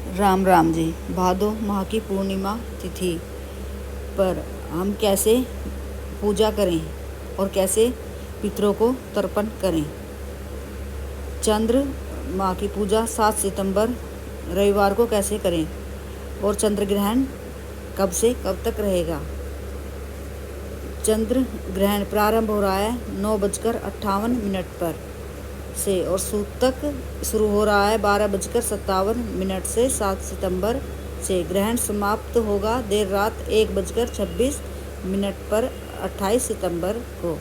राम राम जी। भादो माह की पूर्णिमा तिथि पर हम कैसे पूजा करें और कैसे पितरों को तर्पण करें। चंद्र माह की पूजा 7 सितंबर रविवार को कैसे करें और चंद्र ग्रहण कब से कब तक रहेगा। चंद्र ग्रहण प्रारंभ हो रहा है 9:58 पर से और सूतक शुरू हो रहा है 12:57 से 7 सितंबर से। ग्रहण समाप्त होगा देर रात 1:26 पर 28 सितंबर को।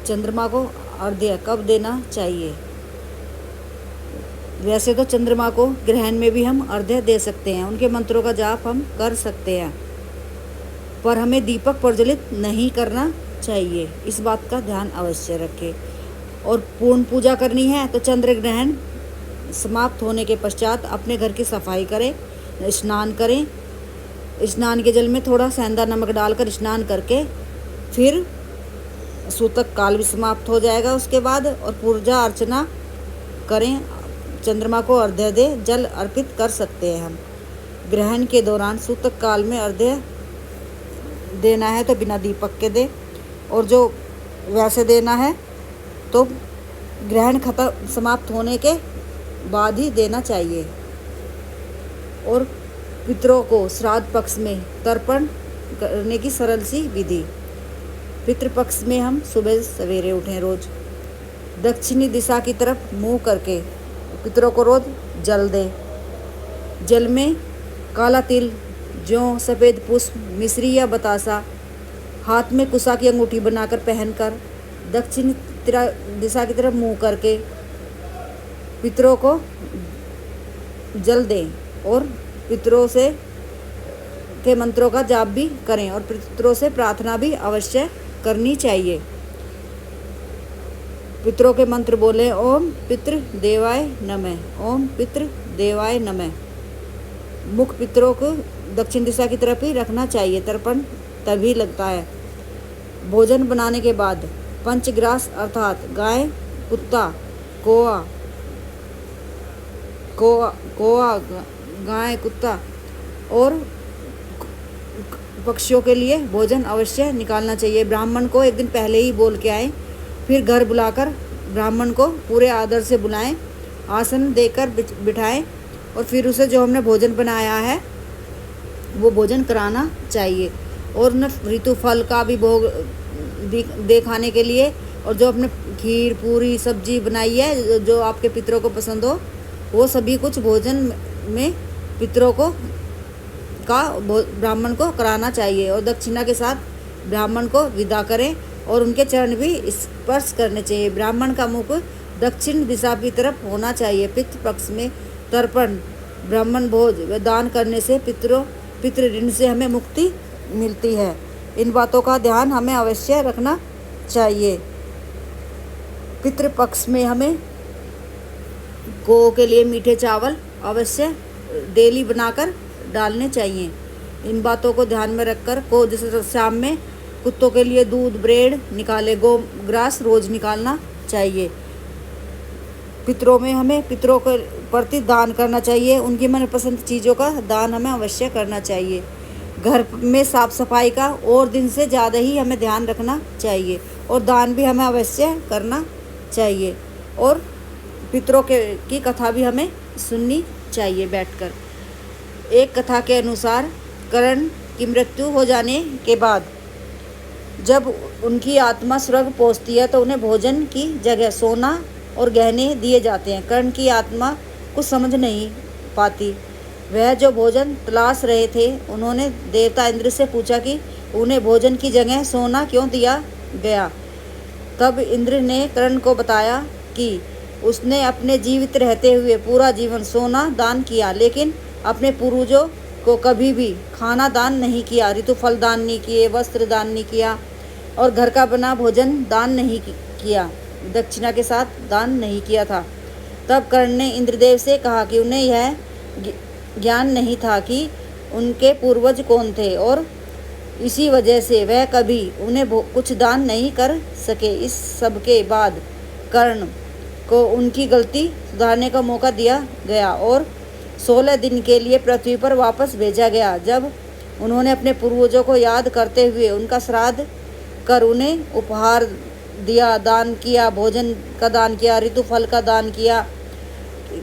चंद्रमा को अर्घ्य कब देना चाहिए। वैसे तो चंद्रमा को ग्रहण में भी हम अर्घ्य दे सकते हैं, उनके मंत्रों का जाप हम कर सकते हैं, पर हमें दीपक प्रज्वलित नहीं करना चाहिए। इस बात का ध्यान अवश्य रखें। और पूर्ण पूजा करनी है तो चंद्र ग्रहण समाप्त होने के पश्चात अपने घर की सफाई करें, स्नान करें। स्नान के जल में थोड़ा सेंधा नमक डालकर स्नान करके फिर सूतक काल भी समाप्त हो जाएगा उसके बाद, और पूजा अर्चना करें। चंद्रमा को अर्घ्य दे जल अर्पित कर सकते हैं हम। ग्रहण के दौरान सूतक काल में अर्घ्य देना है तो बिना दीपक के दे, और जो वैसे देना है तो ग्रहण खत्म समाप्त होने के बाद ही देना चाहिए। और पितरों को श्राद्ध पक्ष में तर्पण करने की सरल सी विधि। पितृपक्ष में हम सुबह सवेरे उठें, रोज दक्षिणी दिशा की तरफ मुंह करके पितरों को रोज जल दें। जल में काला तिल, जौ, सफ़ेद पुष्प, मिश्री या बतासा, हाथ में कुशा की अंगूठी बनाकर पहनकर दक्षिण दिशा की तरफ मुंह करके पितरों को जल दें और पितरों से के मंत्रों का जाप भी करें और पितरों से प्रार्थना भी अवश्य करनी चाहिए। पितरों के मंत्र बोले ओम पितृ देवाय नमः, ओम पितृ देवाय नमः। मुख पितरों को दक्षिण दिशा की तरफ ही रखना चाहिए, तर्पण तभी लगता है। भोजन बनाने के बाद पंचग्रास अर्थात गाय, कुत्ता, कौआ, गाय, कुत्ता और पक्षियों के लिए भोजन अवश्य निकालना चाहिए। ब्राह्मण को एक दिन पहले ही बोल के आएं, फिर घर बुलाकर ब्राह्मण को पूरे आदर से बुलाएं, आसन देकर बिठाएं और फिर उसे जो हमने भोजन बनाया है वो भोजन कराना चाहिए। और न ऋतु फल का भी भोग दे खाने के लिए, और जो अपने खीर, पूरी, सब्जी बनाई है जो आपके पितरों को पसंद हो वो सभी कुछ भोजन में पितरों को ब्राह्मण को कराना चाहिए। और दक्षिणा के साथ ब्राह्मण को विदा करें और उनके चरण भी स्पर्श करने चाहिए। ब्राह्मण का मुख दक्षिण दिशा की तरफ होना चाहिए। पितृ पक्ष में तर्पण, ब्राह्मण भोज व दान करने से पितृ ऋण से हमें मुक्ति मिलती है। इन बातों का ध्यान हमें अवश्य रखना चाहिए। पितृपक्ष में हमें गौ के लिए मीठे चावल अवश्य डेली बनाकर डालने चाहिए। इन बातों को ध्यान में रखकर को जैसे शाम में कुत्तों के लिए दूध, ब्रेड निकाले, गो ग्रास रोज निकालना चाहिए। पितरों में हमें पितरों के प्रति दान करना चाहिए। उनकी मनपसंद चीज़ों का दान हमें अवश्य करना चाहिए। घर में साफ सफाई का और दिन से ज़्यादा ही हमें ध्यान रखना चाहिए और दान भी हमें अवश्य करना चाहिए। और पितरों की कथा भी हमें सुननी चाहिए बैठकर। एक कथा के अनुसार कर्ण की मृत्यु हो जाने के बाद जब उनकी आत्मा स्वर्ग पहुंचती है तो उन्हें भोजन की जगह सोना और गहने दिए जाते हैं। कर्ण की आत्मा कुछ समझ नहीं पाती। वह जो भोजन तलाश रहे थे, उन्होंने देवता इंद्र से पूछा कि उन्हें भोजन की जगह सोना क्यों दिया गया। तब इंद्र ने कर्ण को बताया कि उसने अपने जीवित रहते हुए पूरा जीवन सोना दान किया, लेकिन अपने पूर्वजों को कभी भी खाना दान नहीं किया, ऋतुफल दान नहीं किए, वस्त्र दान नहीं किया और घर का बना भोजन दान नहीं किया, दक्षिणा के साथ दान नहीं किया था। तब कर्ण ने इंद्रदेव से कहा कि उन्हें यह ज्ञान नहीं था कि उनके पूर्वज कौन थे और इसी वजह से वह कभी उन्हें कुछ दान नहीं कर सके। इस सब के बाद कर्ण को उनकी गलती सुधारने का मौका दिया गया और 16 दिन के लिए पृथ्वी पर वापस भेजा गया। जब उन्होंने अपने पूर्वजों को याद करते हुए उनका श्राद्ध कर उन्हें उपहार दिया, दान किया, भोजन का दान किया, ऋतु फल का दान किया,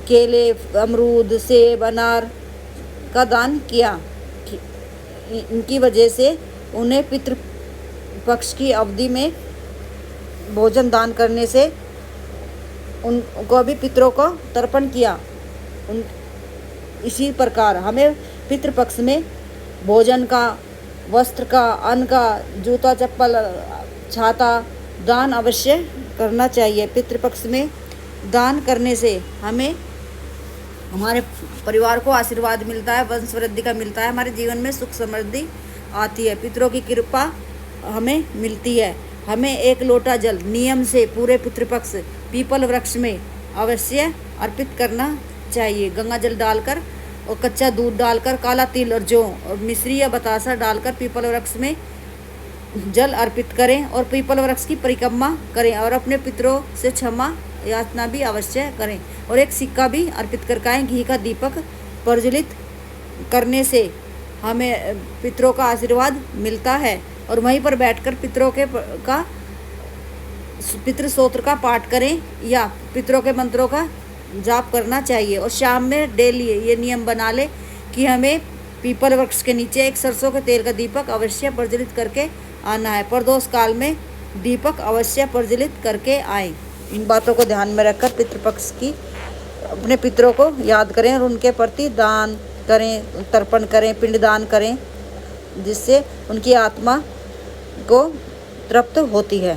केले, अमरूद, सेब, अनार का दान किया। इनकी वजह से उन्हें पितृपक्ष की अवधि में भोजन दान करने से उनको भी पितरों को तर्पण किया। इसी प्रकार हमें पितृपक्ष में भोजन का, वस्त्र का, अन्न का, जूता चप्पल, छाता दान अवश्य करना चाहिए। पितृपक्ष में दान करने से हमें हमारे परिवार को आशीर्वाद मिलता है, वंश वृद्धि का मिलता है, हमारे जीवन में सुख समृद्धि आती है, पितरों की कृपा हमें मिलती है। हमें 1 लोटा जल नियम से पूरे पितृपक्ष पीपल वृक्ष में अवश्य अर्पित करना चाहिए। गंगा जल डालकर और कच्चा दूध डालकर, काला तिल और जौ और मिश्री या बतासा डालकर पीपल वृक्ष में जल अर्पित करें और पीपल वृक्ष की परिक्रमा करें और अपने पितरों से क्षमा याचना भी अवश्य करें और एक सिक्का भी अर्पित करके आएं। घी का दीपक प्रज्वलित करने से हमें पितरों का आशीर्वाद मिलता है और वहीं पर बैठकर पितरों के का पितृ स्तोत्र का पाठ करें या पितरों के मंत्रों का जाप करना चाहिए। और शाम में डेली ये नियम बना ले कि हमें पीपल वृक्ष के नीचे एक सरसों के तेल का दीपक अवश्य प्रज्वलित करके आना है। प्रदोष काल में दीपक अवश्य प्रज्वलित करके आएं। इन बातों को ध्यान में रखकर पितृपक्ष की अपने पितरों को याद करें और उनके प्रति दान करें, तर्पण करें, पिंडदान करें, जिससे उनकी आत्मा को तृप्त होती है।